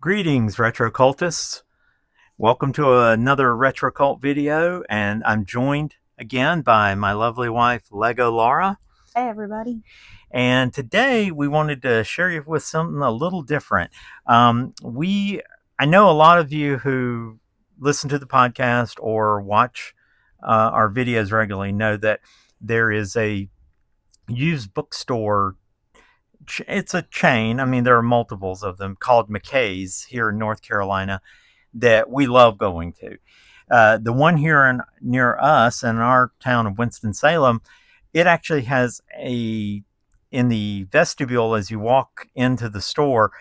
Greetings, RetroCultists. Welcome to another RetroCult video, and I'm joined again by my lovely wife, Lego Lara. Hey, everybody. And today we wanted to share you with something a little different. I know a lot of you who listen to the podcast or watch our videos regularly know that there is a used bookstore. It's a chain. I mean, there are multiples of them called McKay's here in North Carolina that we love going to. The one here near us in our town of Winston-Salem, it actually has in the vestibule as you walk into the store,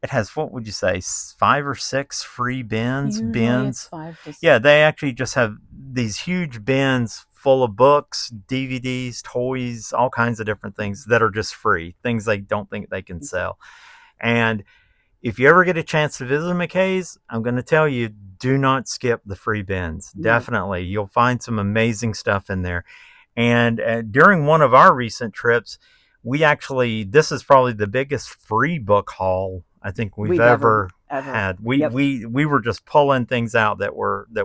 it has, what would you say, 5 or 6 free bins? Usually it's 5 to 6. Yeah, they actually just have these huge bins full of books, DVDs, toys, all kinds of different things that are just free, things they don't think they can sell. And if you ever get a chance to visit McKay's, I'm going to tell you, do not skip the free bins. No. Definitely. You'll find some amazing stuff in there. And during one of our recent trips, this is probably the biggest free book haul I think we've ever had. We were just pulling things out that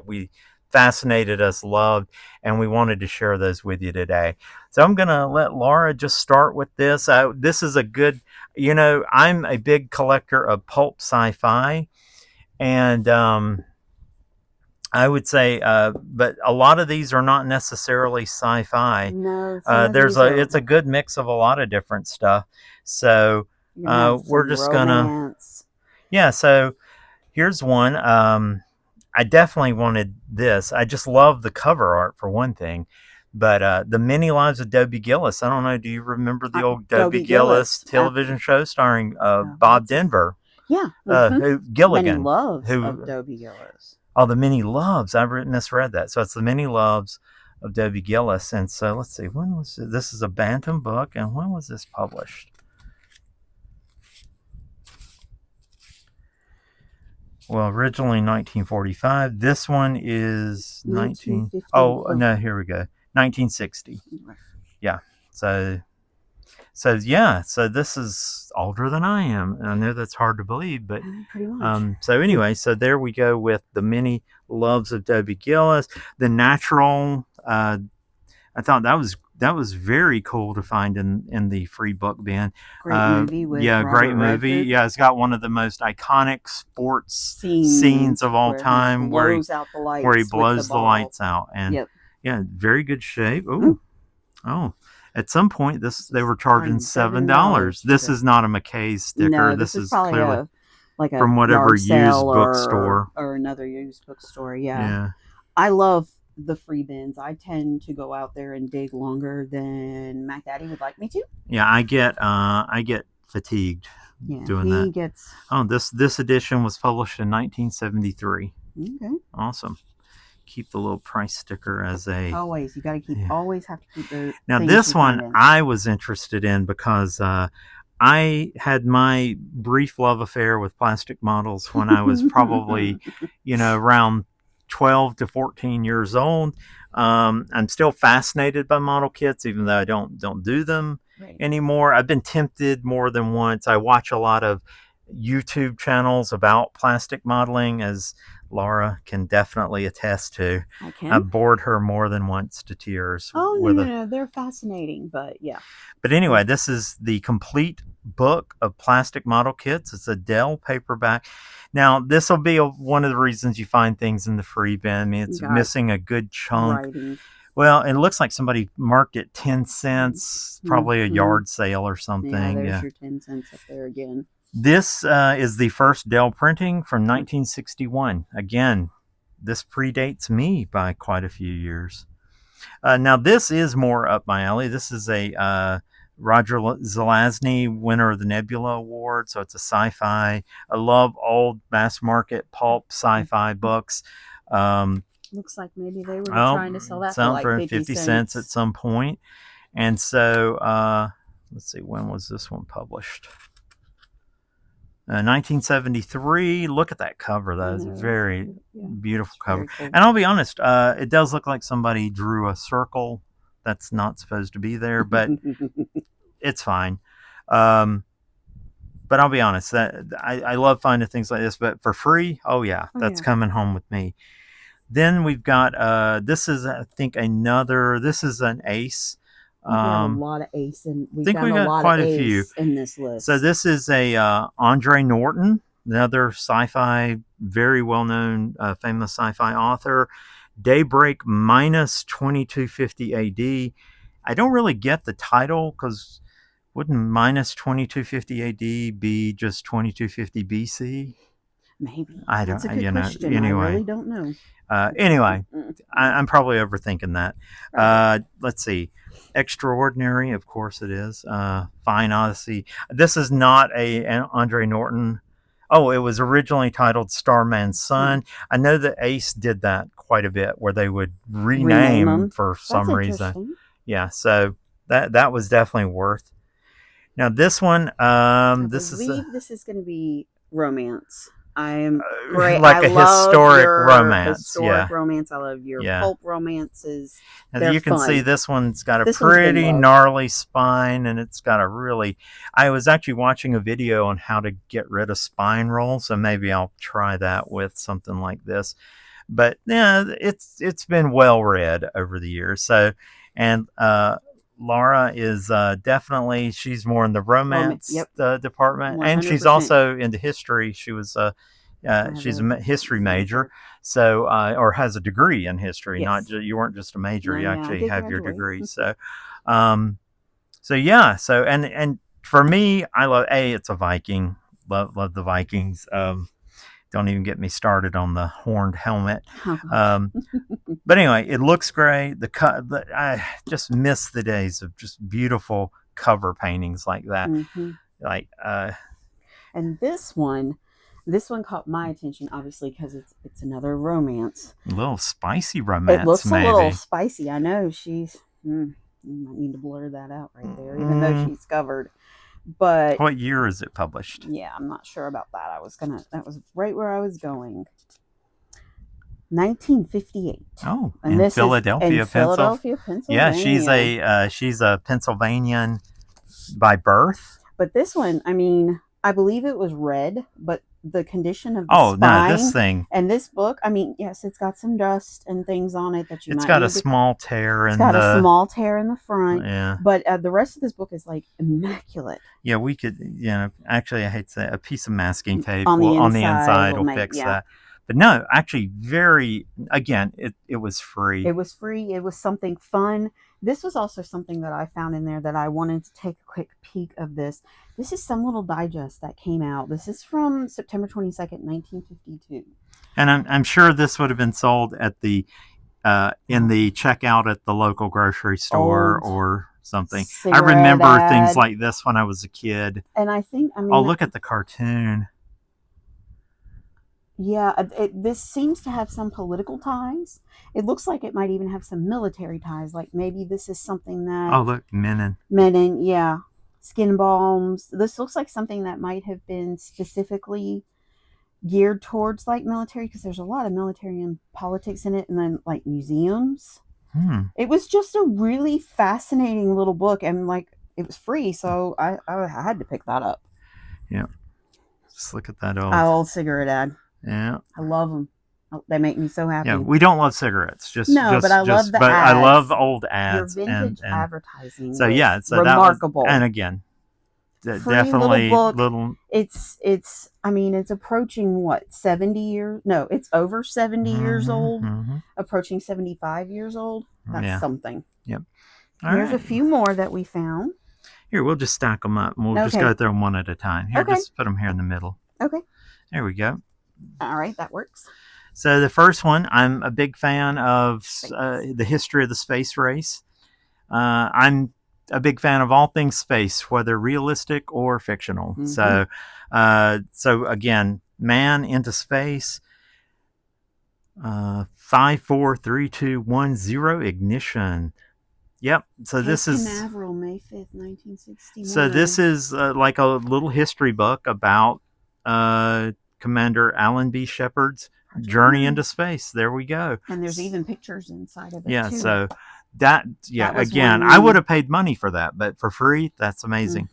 we fascinated us, loved, and we wanted to share those with you today. So I'm going to let Lara just start with this. This is a good, I'm a big collector of pulp sci-fi, and I would say, but a lot of these are not necessarily sci-fi. No, it's a good mix of a lot of different stuff. So we're just romance. So here's one. I definitely wanted this. I just love the cover art for one thing. But the Many Lives of Dobie Gillis. I don't know. Do you remember the old Dobie Gillis television show starring Bob Denver? Yeah. Gilligan. Many Loves of Dobie Gillis. Oh, the Many Loves. I misread that. So it's the Many Loves of Dobie Gillis. And so let's see. When was this? Is a Bantam book. And when was this published? Well, originally 1945. This one is 19. Oh, no, here we go. 1960. Yeah. So this is older than I am. And I know that's hard to believe, but pretty much. So anyway, so there we go with the Many Loves of Dobie Gillis. The Natural, I thought that was very cool to find in the free book bin. Great movie with great movie. Redford. Yeah, it's got one of the most iconic sports scenes of all time where he blows the lights out. And yeah, very good shape. Oh. At some point, they were charging $7. This is not a McKay sticker. No, this is probably clearly like a from whatever used bookstore or another used bookstore. Yeah. I love the free bins. I tend to go out there and dig longer than Mac Daddy would like me to. Yeah, I get fatigued doing that. Oh, this edition was published in 1973. Okay. Awesome. Keep the little price sticker as a always. You got to keep always have to keep the. Now this one I was interested in because I had my brief love affair with plastic models when I was probably around 12 to 14 years old. I'm still fascinated by model kits, even though I don't do them anymore. I've been tempted more than once. I watch a lot of YouTube channels about plastic modeling, as Lara can definitely attest to. I bored her more than once to tears. Oh, no, they're fascinating, but yeah. But anyway, this is the complete book of plastic model kits. It's a Dell paperback. Now, this will be one of the reasons you find things in the free bin. I mean, it's missing a good chunk. Well, it looks like somebody marked it 10 cents, probably a yard sale or something. Yeah, there's your 10 cents up there again. This is the first Dell printing from 1961. Again, this predates me by quite a few years. Now, this is more up my alley. This is a Roger Zelazny winner of the Nebula Award, so it's a sci-fi. I love old mass market pulp sci-fi books. Looks like maybe they were trying to sell that for like 50 cents at some point. And so, let's see, when was this one published? 1973. Look at that cover. That is a very beautiful cover. Cool. And I'll be honest, it does look like somebody drew a circle that's not supposed to be there, but it's fine. but I'll be honest, that I love finding things like this, but for free, oh yeah, Oh that's yeah. coming home with me. Then we've got this is I think another this is an ace. I think we have a I lot of ace, and we think we found a got lot of quite a few. ace in this So list. this is a Andre Norton, another sci-fi, very well-known, famous sci-fi author. Daybreak minus 2250 AD. I don't really get the title because wouldn't minus 2250 AD be just 2250 BC? Maybe I that's a don't, good you know. question. I Anyway, really don't know. anyway, I'm probably overthinking that. Probably. Let's see. Extraordinary, of course it is. Fine Odyssey. This is not an Andre Norton. Oh, it was originally titled Starman's Son. I know that Ace did that quite a bit, where they would Rename rename them. for That's some reason. interesting. Yeah, so that was definitely worth. Now this one, I this is believe this is going to be romance. I'm great. I like a love historic your romance. historic Yeah, romance. I love your yeah. pulp romances. As They're you can see, fun. this one's got a This one's been pretty loved. gnarly spine, and it's got a really. I was actually watching a video on how to get rid of spine rolls, so maybe I'll try that with something like this. But yeah, it's been well read over the years. So, and Lara is definitely she's more in the romance Yep. department, and she's 100%. also into history. I have She's a a history major, major. so or has a degree in history. Not Yes. you weren't just a major; No, you yeah, I actually did have your graduate. degree. So, um, so yeah, so and for me, I love it's a Viking. Love the Vikings. Don't even get me started on the horned helmet. Oh gosh. Um, but anyway, it looks great. I just miss the days of just beautiful cover paintings like that. Mm-hmm. Like And this one caught my attention, obviously, because it's another romance. a little spicy It romance, looks a little maybe. spicy. I know she's. You might need to blur that out right there, even though she's covered. But What year is it published? yeah, I'm not sure about that. That was right where I was going. 1958. Oh, And in this is in Philadelphia, Philadelphia, Yeah, Pennsylvania. she's a Pennsylvanian by birth. But this one, I mean, I believe it was red, but the condition of the Oh no, this spine thing. and this book, I mean, yes, it's got some dust and things on it that you It's might got a need to. small tear It's in got a the. small tear in the front, Yeah. but the rest of this book is like immaculate. Yeah, we could. Actually, I hate to say a piece of masking tape On the on the inside inside will will make, fix yeah. that. But no, actually, very again, it was free. It was free. It was something fun. This was also something that I found in there that I wanted to take a quick peek of this. This is some little digest that came out. This is from September 22nd, 1952. And I'm sure this would have been sold at the in the checkout at the local grocery store Old or something. I cigarette remember things ad. like this when I was a kid. And I think, I Oh, mean, look at the cartoon. yeah, this seems to have some political ties. It looks like it might even have some military ties. Like maybe this is something that Oh, look, Menon. Menon, yeah, skin balms. This looks like something that might have been specifically geared towards like military, because there's a lot of military and politics in it, and then like museums. It was just a really fascinating little book, and like it was free, so I had to pick that up. Yeah, just look at that old cigarette ad. Yeah, I love them. They make me so happy. Yeah, we don't love cigarettes. But I love the ads. I love old ads. Your vintage and advertising. So yeah, so remarkable. And again, Free definitely little book. It's. I mean, it's approaching what 70 years? No, it's over 70 years old. Approaching 75 years old. That's something. Yep. Here's a few more that we found. Here, we'll just stack them up, and we'll just go through them one at a time. Here, just put them here in the middle. Okay. There we go. All right, that works. So the first one, I'm a big fan of the history of the space race. I'm a big fan of all things space, whether realistic or fictional. So again, man into space. 5, 4, 3, 2, 1, 0 ignition. Yep. So this is Canaveral, May 5th, 1961. So this is like a little history book about Commander Alan B. Shepard's journey into space. There we go. And there's even pictures inside of it. Yeah. Too. So that again, I would have paid money for that, but for free, that's amazing.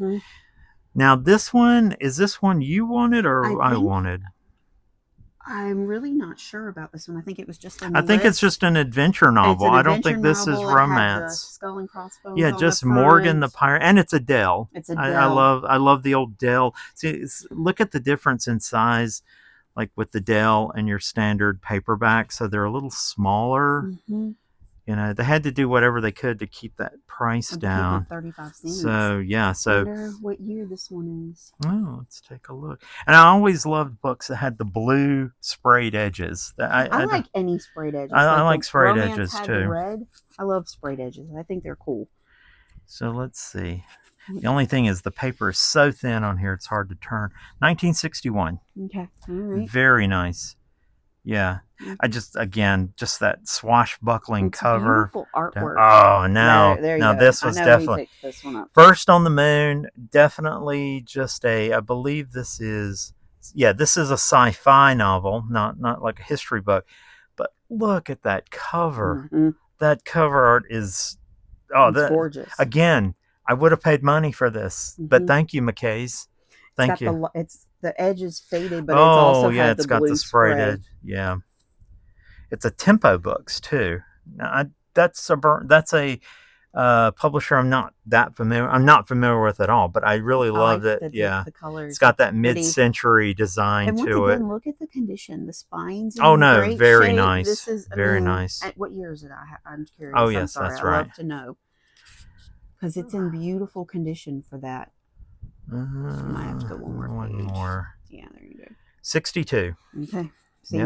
Now this one, is this one you wanted or I think wanted? I'm really not sure about this one. I think it was just on the I think it's list. just an adventure It's novel. an I don't adventure think this is novel. It had the romance. skull and crossbones Yeah, on the just Morgan the front. pirate, and it's Adele. It's a I Dell. love the old Dell. See, look at the difference in size, like with the Dell and your standard paperback. So they're a little smaller. Mm-hmm. You know, they had to do whatever they could to keep that price To keep it down. 35 cents. So yeah, I wonder what year this one is. Oh, let's take a look. And I always loved books that had the blue sprayed edges. I like any sprayed edges. I Like like the sprayed romance edges had too. the red. I love sprayed edges. I think they're cool. So let's see. The only thing is the paper is so thin on here, it's hard to turn. 1961. Okay. All right. Very nice. Yeah. I just, again, just that swashbuckling It's cover. beautiful artwork. Oh, no. There you Now, go. this was I know definitely. we picked this one up. First on the Moon, definitely just I believe this is, this is a sci-fi novel, not like a history book. But look at that cover. Mm-hmm. That cover art is, it's gorgeous. Again, I would have paid money for this, but thank you, McKay's. Thank you. The edge is faded, but it's also had it's the got blue the sprayed spray. edge. Yeah, it's a Tempo Books too. Now, that's a publisher I'm not that familiar. I'm not familiar with at all, but I really loved it. The colors. It's got that mid-century design and once to again, it. look at the condition. The spines. Oh no, great very shape. nice. This is very nice. At what year is it? I'm curious. Oh yes, I'm sorry. that's right. I'd love to know because it's in beautiful condition for that. I might have to go one more. Yeah, there you go. 62. Okay. See?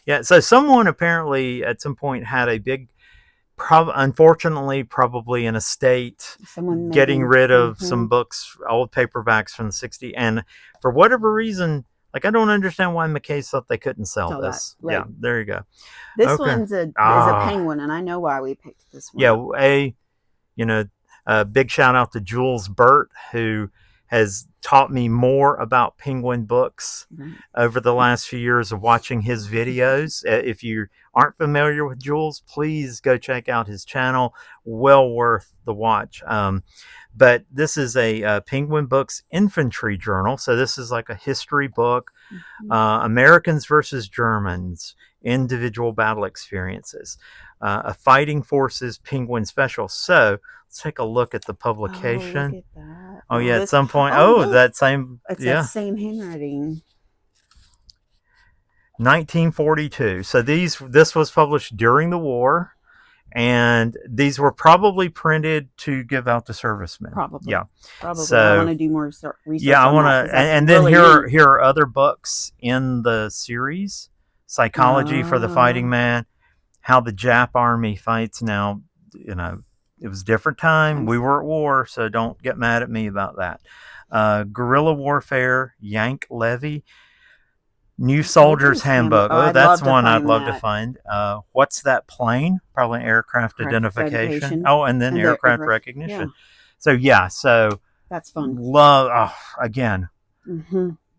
Yeah. So someone apparently at some point had a big, unfortunately, probably an estate, getting rid of some books, old paperbacks from the 60s, and for whatever reason, like I don't understand why McKay thought they couldn't sell this. Right. Yeah, there you go. This one's is a penguin, and I know why we picked this one. Yeah, big shout out to Jules Burt, who has taught me more about penguin books over the last few years of watching his videos. If you aren't familiar with Jules, please go check out his channel. Well worth the watch. But this is a Penguin Books infantry journal. So this is like a history book. Americans versus Germans, individual battle experiences. A fighting forces penguin special. So let's take a look at the publication. Look at that. At some point. That same. It's that same handwriting. 1942. So this was published during the war, and these were probably printed to give out to servicemen. Probably. Yeah. Probably. So I want to do more research. Yeah, I want to, and then really here are other books in the series: Psychology for the Fighting Man, How the Jap Army Fights. Now, it was a different time. We were at war, so don't get mad at me about that. Guerrilla Warfare, Yank Levy, New Soldier's Handbook. That's one I'd love to find. What's That Plane? Probably aircraft identification. And then aircraft recognition. Yeah. So that's fun. Love again.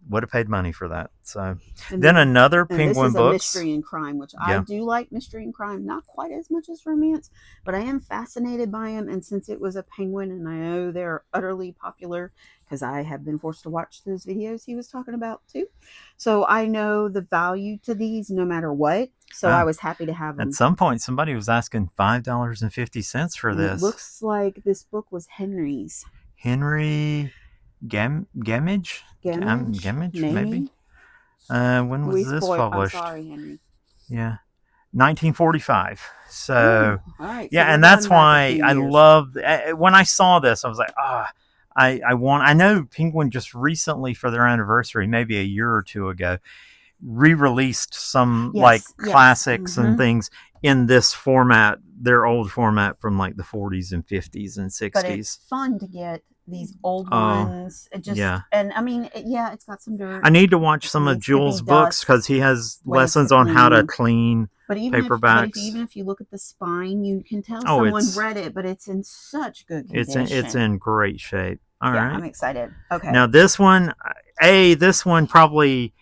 Would have paid money for that. So then another Penguin Books. This is a mystery and crime, which I do like mystery and crime, not quite as much as romance, but I am fascinated by them. And since it was a penguin, and I know they're utterly popular because I have been forced to watch those videos he was talking about too. So I know the value to these no matter what. So I was happy to have them. At some point, somebody was asking $5.50 for this. It looks like this book was Henry's. Henry Gamage, maybe. When was this published? I'm sorry, Henry. Yeah, 1945. So, all right. Yeah, and that's why I love. When I saw this, I was like, I know Penguin just recently for their anniversary, maybe a year or two ago, re-released some classics and things in this format, their old format from like the 40s and 50s and 60s. But it's fun to get these old ones. And I mean, it's got some dirt. I need to watch some of Jules' books because he has lessons on how to clean paperbacks. Even if you look at the spine, you can tell someone read it, but it's in such good condition. It's in great shape. All right. I'm excited. Okay. Now this one probably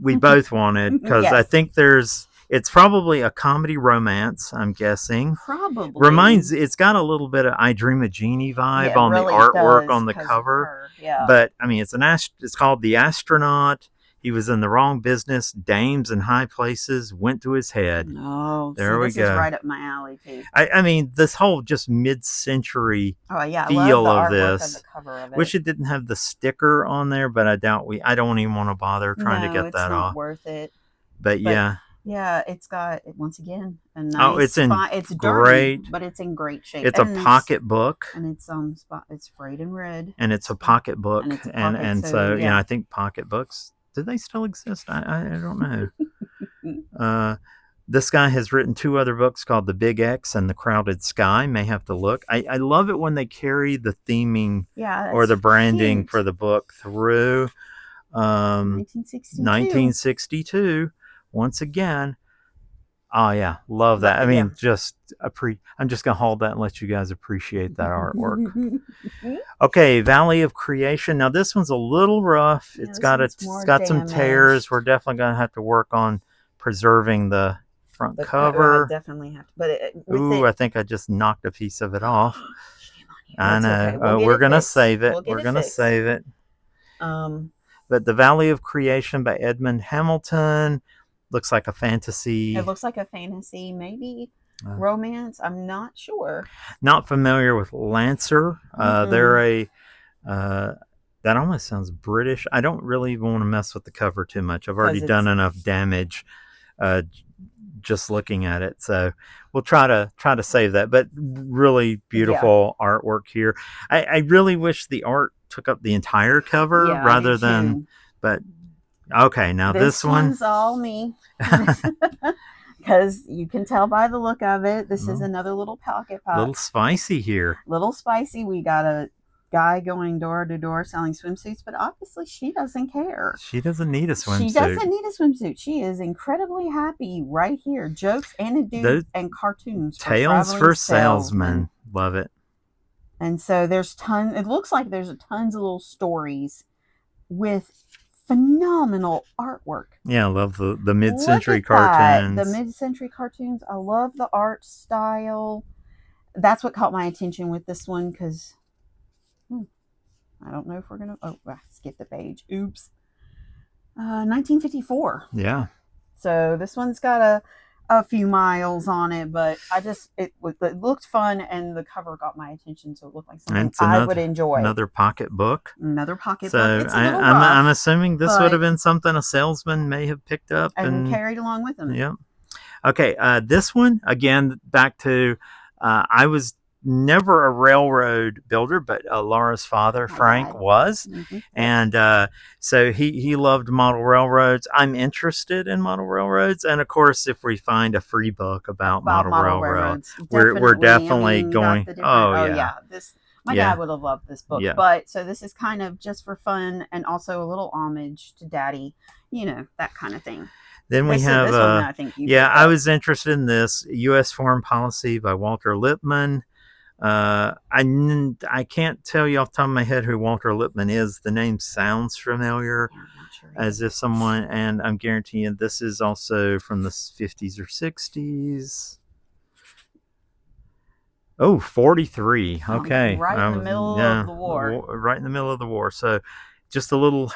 we both wanted because I think there's It's probably a comedy romance, I'm guessing. Probably. It's got a little bit of I Dream of Jeannie vibe Yeah, it on the really artwork does on the because of cover. her. Yeah. But I mean, it's called The Astronaut. He was in the wrong business. Dames in high places went to his head. Oh, see, There we this is go. right up my alley too. I mean, this whole just mid-century Oh yeah, I love feel the of artwork of the this. cover of it. Wish it didn't have the sticker on there, but I don't even want to bother trying to No, get it's that not off. worth it. But But yeah. yeah, it's got once again a Oh, nice it's in spot. It's dirty, great. but it's in great shape. It's a pocket book. And it's spot. It's sprayed in red. And it's a pocket And book, it's a pocket. and So yeah, I think pocket books, do they still exist? I don't know. This guy has written 2 other books called The Big X and The Crowded Sky. May have to look. I love it when they carry the theming or the branding cute. for the book through. 1962. Once again. Oh yeah, love that. I mean, I'm just gonna hold that and let you guys appreciate that artwork. Okay, Valley of Creation. Now this one's a little rough. Yeah, it's got some tears. We're definitely gonna have to work on preserving the front cover. Definitely have to. But I think I just knocked a piece of it off. I know. Okay. We're gonna save it. We're gonna save it. But The Valley of Creation by Edmund Hamilton looks like a fantasy. It looks like a fantasy, maybe romance. I'm not sure. Not familiar with Lancer. They're a that almost sounds British. I don't really want to mess with the cover too much. I've already done enough damage just looking at it. So we'll try to save that. But really beautiful artwork here. I really wish the art took up the entire cover rather than. But okay, now this one's all me. Because you can tell by the look of it, this is another little pocket pot. Little spicy here. Little spicy. We got a guy going door to door selling swimsuits, but obviously she doesn't care. She doesn't need a swimsuit. She is incredibly happy right here. Jokes, anecdotes, and cartoons. Tales for salesmen. Love it. And so there's it looks like there's tons of little stories with phenomenal artwork. Yeah, I love the mid-century cartoons. The mid-century cartoons. I love the art style. That's what caught my attention with this one because I don't know if we're gonna. Oh, I skipped the page. Oops. 1954. Yeah. So this one's got a few miles on it, but it looked fun and the cover got my attention, so it looked like something I would enjoy. Another pocket book. Book. So I'm assuming this would have been something a salesman may have picked up and carried along with him. Yeah. Okay. This one again, back to I was never a railroad builder, but Laura's father, Frank, was. Mm-hmm. And so he loved model railroads. I'm interested in model railroads. And of course, if we find a free book about model railroads, we're definitely going. My dad would have loved this book. Yeah. But so this is kind of just for fun and also a little homage to Daddy, that kind of thing. Then we have, I was interested in this U.S. Foreign Policy by Walter Lippmann. I can't tell you off the top of my head who Walter Lippmann is. The name sounds familiar, as if someone, and I'm guaranteeing this is also from the 50s or 60s. Oh, 43. Okay. Right in the middle of the war. Right in the middle of the war. So just a little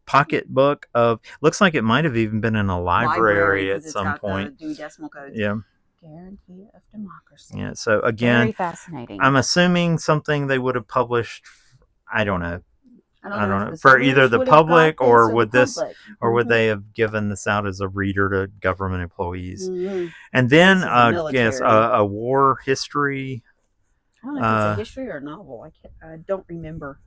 pocket book of, looks like it might have even been in a library at some point. The Dewey Decimal Codes. Yeah. Guarantee of Democracy. Yeah, so again, very fascinating. I'm assuming something they would have published. I don't know for either the public or would they have given this out as a reader to government employees? Mm-hmm. And then a war history. I don't know if it's a history or a novel. I don't remember.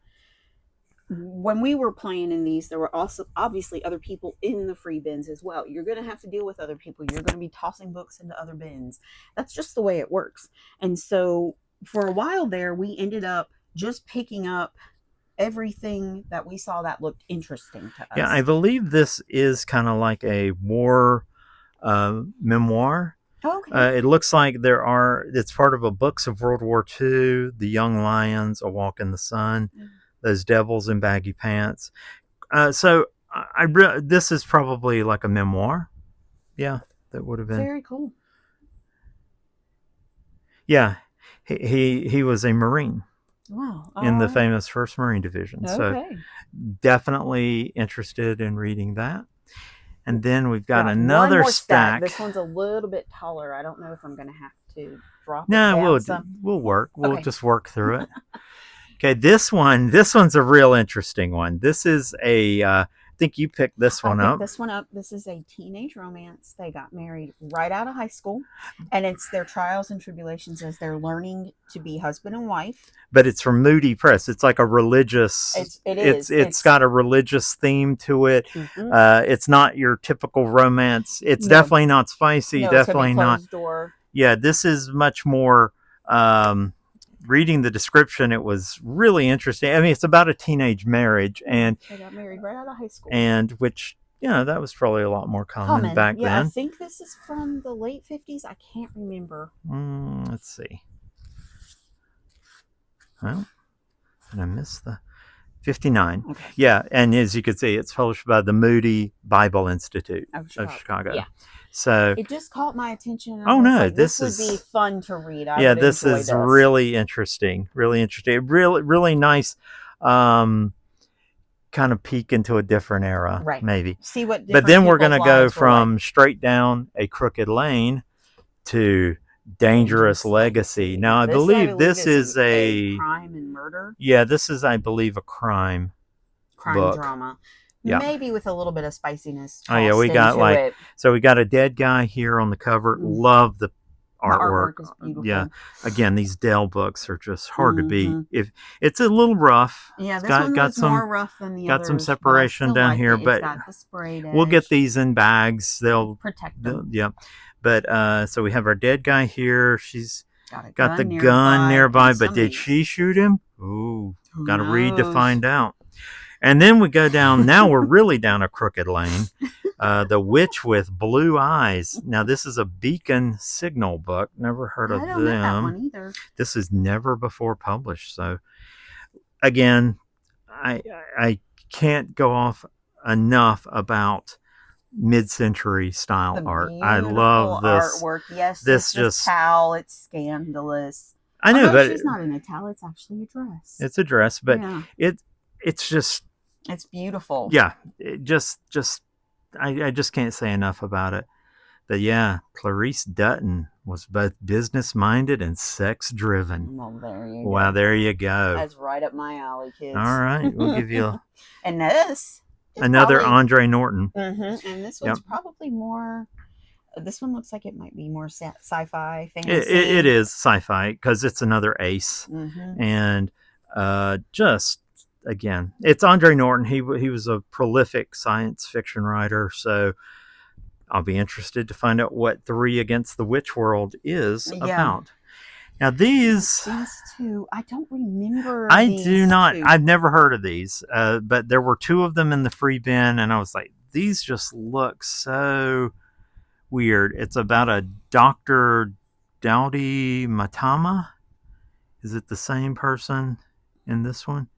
When we were playing in these, there were also obviously other people in the free bins as well. You're going to have to deal with other people. You're going to be tossing books into other bins. That's just the way it works. And so for a while there, we ended up just picking up everything that we saw that looked interesting to us. Yeah, I believe this is kind of like a war memoir. Okay. It looks like it's part of a Books of World War II, The Young Lions, A Walk in the Sun. Mm-hmm. Those devils in baggy pants. So this is probably like a memoir. Yeah. that would have been. Very cool. Yeah, he was a Marine. Wow. In the Right. famous 1st Marine Division. So definitely interested in reading that. And then we've got another one more stack. This one's a little bit taller. I don't know if I'm going to have to drop it No, down we'll work. We'll just work through it. Okay, this one's a real interesting one. This is I think you picked this one up. This one up. This is a teenage romance. They got married right out of high school, and it's their trials and tribulations as they're learning to be husband and wife. But it's from Moody Press. It's like a religious. It's got a religious theme to it. It's not your typical romance. It's definitely not spicy. No, definitely not. Door. Yeah, this is much more. Reading the description, it was really interesting. I mean, it's about a teenage marriage, and they got married right out of high school, and which that was probably a lot more common back then. I think this is from the late 50s. I can't remember. Let's see. Well, did I miss the 59? Okay. Yeah, and as you can see, it's published by the Moody Bible Institute of Chicago. Yeah. So it just caught my attention. This would be fun to read. This is really interesting. Really interesting. Really nice. Kind of peek into a different era, right? Maybe see what. But then we're going to go from straight down a crooked lane to Dangerous Legacy. Now I believe this is a crime and murder. Yeah, this is, I believe, a crime book. Drama. Yeah. Maybe with a little bit of spiciness. Oh yeah, we got we got a dead guy here on the cover. Love the artwork. Is beautiful. Yeah. Again, these Dell books are just hard to beat. If it's a little rough. Yeah, this one got some more rough than the others. Got some separation down here, but got the sprayed edge. We'll get these in bags. They'll protect them. Yeah. But so we have our dead guy here. She's got the gun nearby, but did she shoot him? Ooh, got to read to find out. And then we go down. Now we're really down a crooked lane. The Witch with Blue Eyes. Now this is a Beacon Signal book. Never heard of them. I don't know that one either. This is never before published. So again, I can't go off enough about mid-century style art. I love this artwork. Yes, this just towel. It's scandalous. I know, but she's not in a towel. It's actually a dress. It's a dress, but it's just. It's beautiful. Yeah, it just I just can't say enough about it. But yeah, Clarice Dutton was both business-minded and sex-driven. Well, there you go. Wow, there you go. That's right up my alley, kids. All right, we'll give you and this another Andre Norton. And this one's probably more. This one looks like it might be more sci-fi, fantasy. It is sci-fi because it's another ace, and just. Again, it's Andre Norton. He was a prolific science fiction writer, so I'll be interested to find out what 3 Against the Witch World is about. Now these two, I don't remember. I do not. I've never heard of these, but there were 2 of them in the free bin, and I was like, these just look so weird. It's about a Dr. Dowdy Matama. Is it the same person in this one?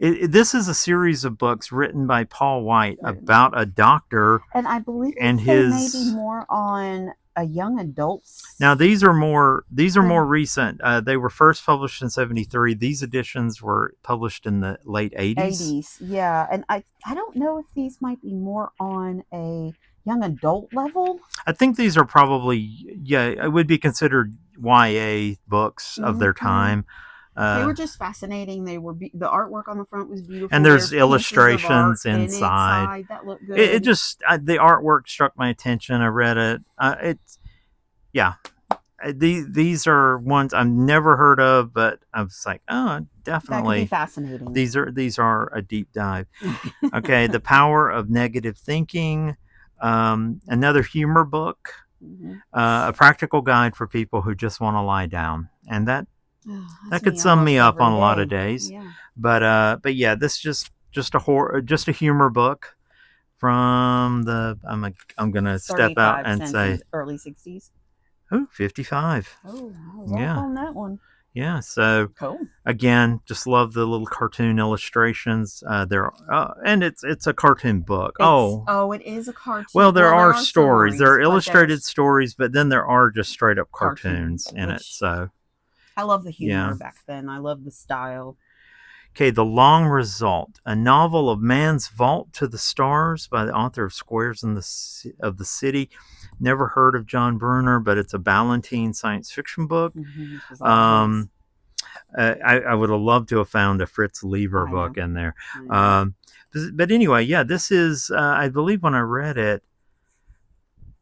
This is a series of books written by Paul White about a doctor, and I believe they may be more on a young adults. Now these are more recent. They were first published in 1973. These editions were published in the late 80s. Yeah, and I don't know if these might be more on a young adult level. I think these are probably it would be considered YA books of their time. They were just fascinating. They were the artwork on the front was beautiful, and there's illustrations inside. That looked good. It just the artwork struck my attention. I read it. These are ones I've never heard of, but I was like, oh, definitely that could be fascinating. These are a deep dive. Okay, The Power of Negative Thinking, another humor book, a practical guide for people who just want to lie down, and that could sum me up on a lot of days. Yeah. But yeah, this just a humor book from the I'm gonna step out and say early 60s. Oh, 55. Oh, I was off on that one. Yeah, so Cool. again, just love the little cartoon illustrations. And it's a cartoon book. It is a Well, cartoon. there Well, there are are stories. There stories, are but illustrated there's stories, but then there are just straight up cartoons, cartoons in it. which So I love the humor yeah. back then. I love the style. Okay, The Long Result, a novel of man's vault to the stars by the author of Squares of the City. Never heard of John Brunner, but it's a Ballantine science fiction book. This was all his. Um, I would have loved to have found a Fritz Leiber I know. book in there. I know. But anyway, yeah, this is, I believe when I read it,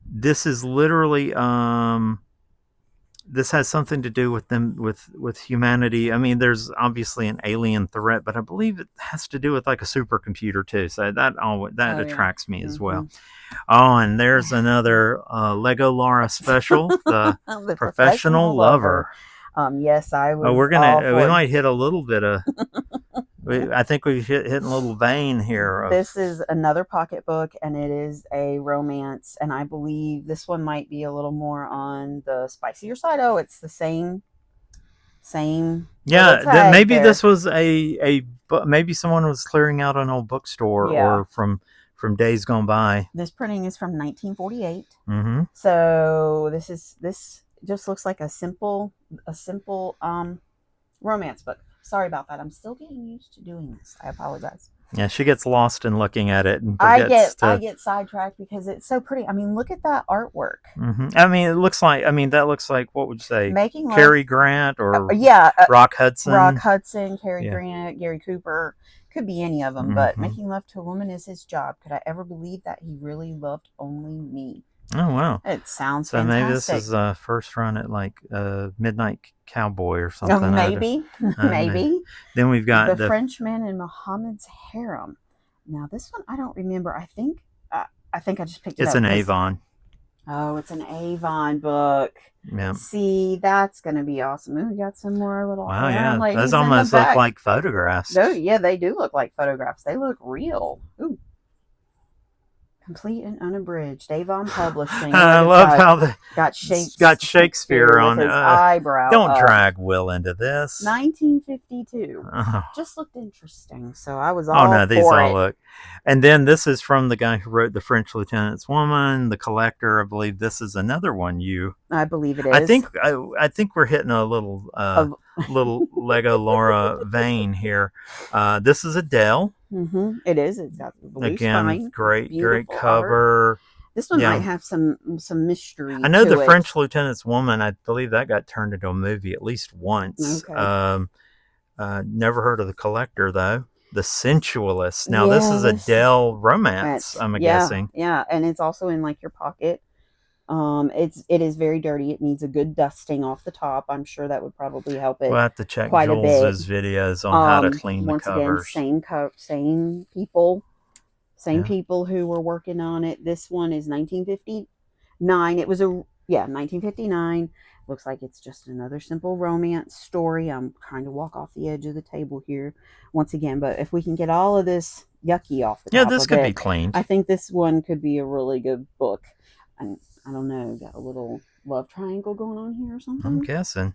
this is literally, this has something to do with them, with humanity. I mean, there's obviously an alien threat, but I believe it has to do with like a supercomputer too. So that Oh yeah. attracts me as well. Oh, and there's another Lego Lara special, the The Professional Lover. Yes, I Oh, was all we for it. might hit a little bit of. I think we've hitting a little vein here of. This is another pocketbook, and it is a romance, and I believe this one might be a little more on the spicier side. Oh, it's the same little Yeah, tag maybe there. this was maybe someone was clearing out an old bookstore Yeah. or from days gone by. This printing is from 1948. Mm-hmm. So this just looks like a simple romance book. Sorry about that. I'm still getting used to doing this. I apologize. Yeah, she gets lost in looking at it and I forgets I to. get sidetracked because it's so pretty. I mean, look at that artwork. I mean, it looks like. I mean, that looks like, what would you say? Making Love. Cary Grant or Yeah, Rock Hudson. Rock Hudson, Cary Yeah. Grant, Gary Cooper. Could be any of them, but making love to a woman is his job. Could I ever believe that he really loved only me? Oh wow! It sounds So fantastic. maybe this is a first run at like Midnight Cowboy or something. Maybe, maybe. Then we've got the Frenchman in Muhammad's harem. Now this one I don't remember. I think I just picked it up. It's an Avon. Oh, it's an Avon book. Yeah. See, that's going to be awesome. Ooh, we got some more little. Wow, yeah. Ladies Those almost look like photographs. Oh, yeah, they do look like photographs. They look real. Ooh. Complete and unabridged. Avon Publishing. I love how the got Shakespeare on his eyebrow. Don't drag Will into this. 1952. Oh. Just looked interesting, so I was all. Oh no, these all it. look. And then this is from the guy who wrote The French Lieutenant's Woman, The Collector. I believe this is another one. I believe it is. I think we're hitting a little little Lego Lara vein here. This is Adele. Mm-hmm. It is. It's got the blue spine. Great cover. Art. This one might have some mystery. I know The French Lieutenant's Woman. I believe that got turned into a movie at least once. Okay. Never heard of The Collector though. The Sensualist. Now this is Adele romance. I'm guessing. Yeah, and it's also in like your pocket. It is very dirty. It needs a good dusting off the top. I'm sure that would probably help it. We'll have to check quite Jules' videos on how to clean the covers. Again, same people who were working on it. This one is 1959. It was 1959. Looks like it's just another simple romance story. I'm trying to walk off the edge of the table here once again, but if we can get all of this yucky off the top this could be cleaned. I think this one could be a really good book. And I don't know, got a little love triangle going on here or something. I'm guessing.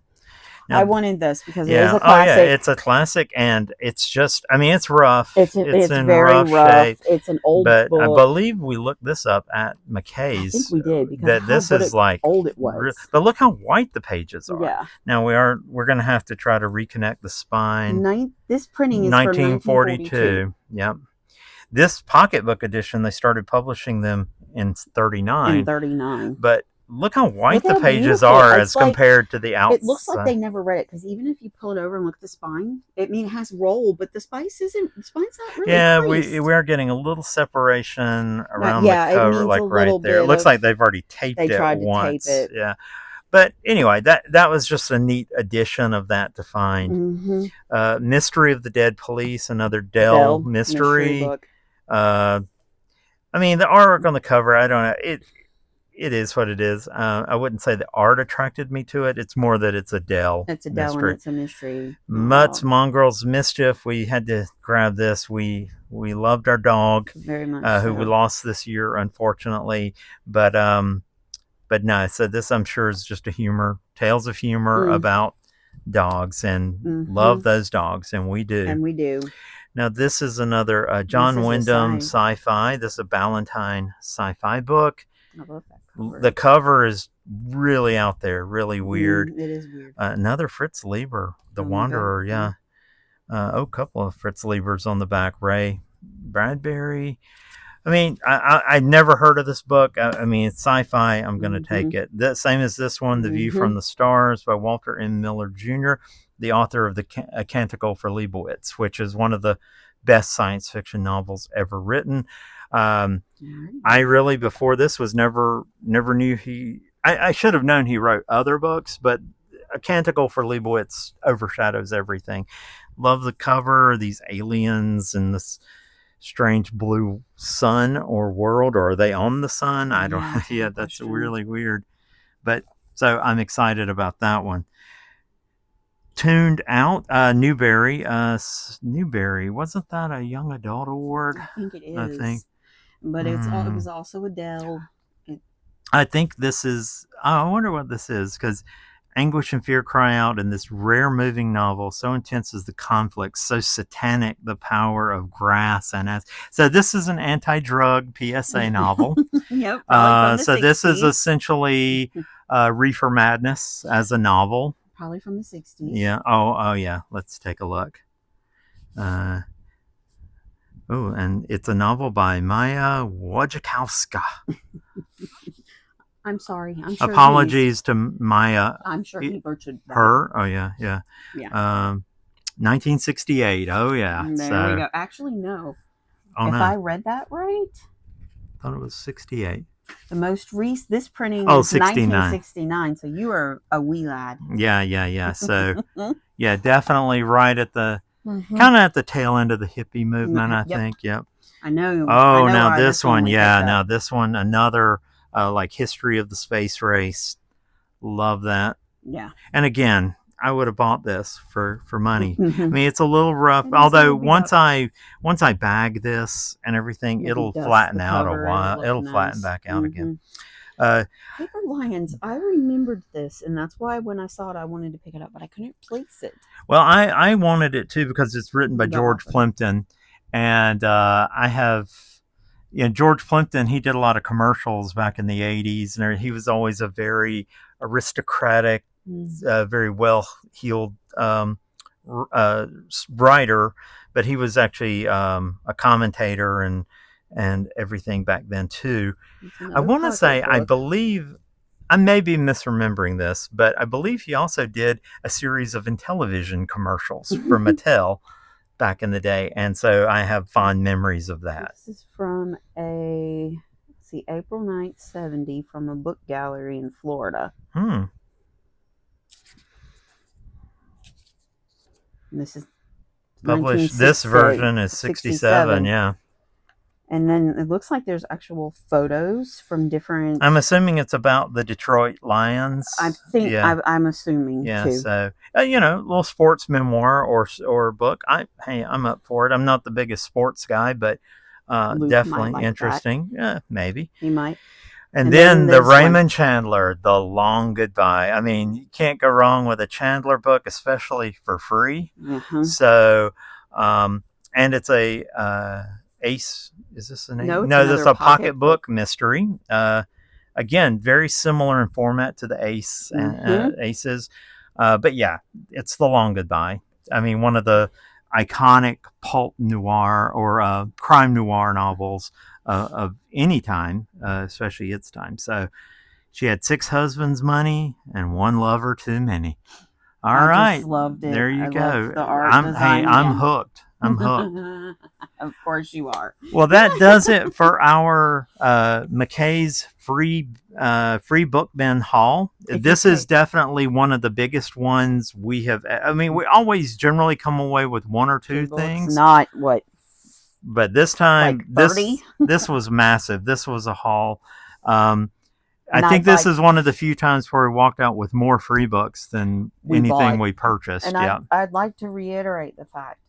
Now, I wanted this because it is a classic. Oh yeah, it's a classic, and it's just, I mean, it's rough. It's in very rough shape. It's an old book. But I believe we looked this up at McKay's. I think we did, because this is like old it was. But look how white the pages are. Yeah. Now we're going to have to try to reconnect the spine. This printing is 1942. Yep. This pocketbook edition, they started publishing them in 39. But look how white the pages are as compared to the outside. It looks like they never read it, because even if you pull it over and look at the spine, it has roll, but the spine's not really. Yeah, we are getting a little separation around the cover, like right there. It looks like they've already taped it once. Tape it. Yeah. But anyway, that was just a neat addition of that to find. Mystery of the Dead Police, another Dell mystery book. I mean, the artwork on the cover, I don't know. It is what it is. I wouldn't say the art attracted me to it. It's more that it's a Dell. It's a Dell mystery. And it's a mystery. Mutt's Mongrel's Mischief. We had to grab this. We loved our dog, very much, who we lost this year, unfortunately. But no. So this, I'm sure, is just tales of humor about dogs and love those dogs, and we do. And we do. Now, this is another John Wyndham sci-fi. This is a Ballantine sci-fi book. I love that cover. The cover is really out there, really weird. It is weird. Another Fritz Leiber, The Wanderer, yeah. A couple of Fritz Liebers on the back. Ray Bradbury. I mean, I never heard of this book. I mean, it's sci-fi. I'm going to take it. The same as this one, The View from the Stars by Walter M. Miller Jr., the author of A Canticle for Leibowitz, which is one of the best science fiction novels ever written. I really, before this, was never knew he... I should have known he wrote other books, but A Canticle for Leibowitz overshadows everything. Love the cover, these aliens and this strange blue sun or world, or are they on the sun? I don't know. Yeah, that's really weird. But so I'm excited about that one. Tuned Out, Newbery. Newbery, wasn't that a young adult award? I think it is. But it was also Adele. I think this is, I wonder what this is, because anguish and fear cry out in this rare moving novel. So intense is the conflict, so satanic the power of grass and acid. So this is an anti-drug PSA novel. Yep. So this is essentially Reefer Madness as a novel. Probably from the 60s. Yeah. Oh yeah. Let's take a look. And it's a novel by Maya Wasikowska. I'm sorry. I'm sure. Apologies to Maya. I'm sure he butchered that. Her? Oh, yeah. 1968. Oh, yeah. There we go. Actually, no. I read that right? I thought it was 68. The most recent, this printing is 1969, so you are a wee lad. Yeah. So, yeah, definitely right at the, kind of at the tail end of the hippie movement, I think. Yep. I know. Oh, now this one. Yeah, now this one, another... like History of the Space Race. Love that. Yeah. And again, I would have bought this for money. I mean, it's a little rough, although once I bag this and everything, it'll flatten out a while. It'll flatten back out again. Paper Lions, I remembered this, and that's why when I saw it, I wanted to pick it up, but I couldn't place it. Well, I wanted it too because it's written by George Plimpton, and I have... George Plimpton, he did a lot of commercials back in the 80s, and he was always a very aristocratic, very well-heeled writer, but he was actually a commentator and everything back then, too. I want to say, I believe, I may be misremembering this, but I believe he also did a series of Intellivision commercials for Mattel back in the day, and so I have fond memories of that. This is from April 9th, 70, from a book gallery in Florida. And this is published. This version is 67. Yeah. And then it looks like there's actual photos from different... I'm assuming it's about the Detroit Lions. I think, I'm assuming, yeah, too. So, a little sports memoir or book. I'm up for it. I'm not the biggest sports guy, but definitely interesting. That. Yeah, maybe. He might. And then the Raymond Chandler, The Long Goodbye. I mean, you can't go wrong with a Chandler book, especially for free. So, and it's a... Ace, is this the name? No, this is a pocketbook mystery. Again, very similar in format to the Ace Aces. But yeah, it's The Long Goodbye. I mean, one of the iconic pulp noir or crime noir novels of any time, especially its time. So she had 6 husbands' money and 1 lover too many. All right. Just loved it. There you go. The art I'm hooked. I'm hooked. Of course you are. Well, that does it for our McKay's free book bin haul. This is definitely one of the biggest ones we have. I mean, we always generally come away with 1 or 2 things. Not what. But this time, like this was massive. This was a haul. I think this is one of the few times where we walked out with more free books than anything we purchased. And I'd like to reiterate the fact.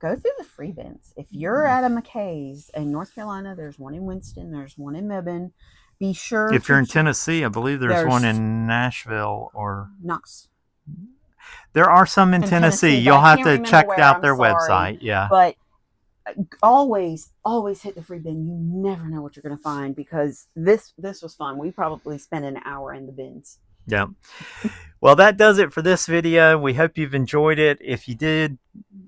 Go through the free bins. If you're at a McKay's in North Carolina, there's one in Winston, there's one in Mebane. Be sure. If you're in Tennessee, I believe there's one in Nashville or Knox. There are some in Tennessee. But You'll I have can't to remember check where. out I'm their sorry, website. Yeah. but always hit the free bin. You never know what you're going to find, because this was fun. We probably spent an hour in the bins. Yeah. Well, that does it for this video. We hope you've enjoyed it. If you did,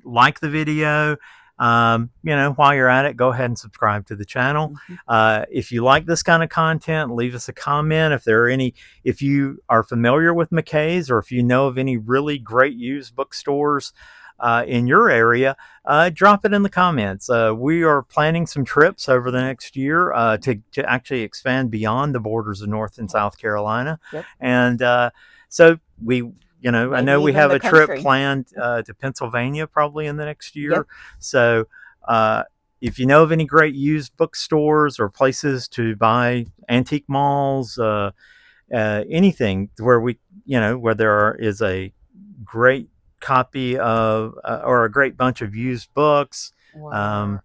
like the video. While you're at it, go ahead and subscribe to the channel. If you like this kind of content, leave us a comment. If you are familiar with McKay's, or if you know of any really great used bookstores in your area, drop it in the comments. We are planning some trips over the next year to actually expand beyond the borders of North and South Carolina. Yep. And so I know we have a trip planned to Pennsylvania probably in the next year. Yep. So if you know of any great used bookstores or places to buy, antique malls, anything where there is a great copy of or a great bunch of used books, cookbooks,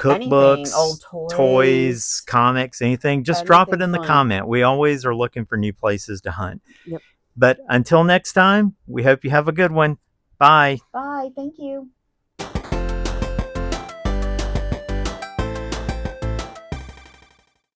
anything, old toys, comics, anything, just drop it in the comment. We always are looking for new places to hunt. Yep. But until next time, we hope you have a good one. Bye. Bye. Thank you.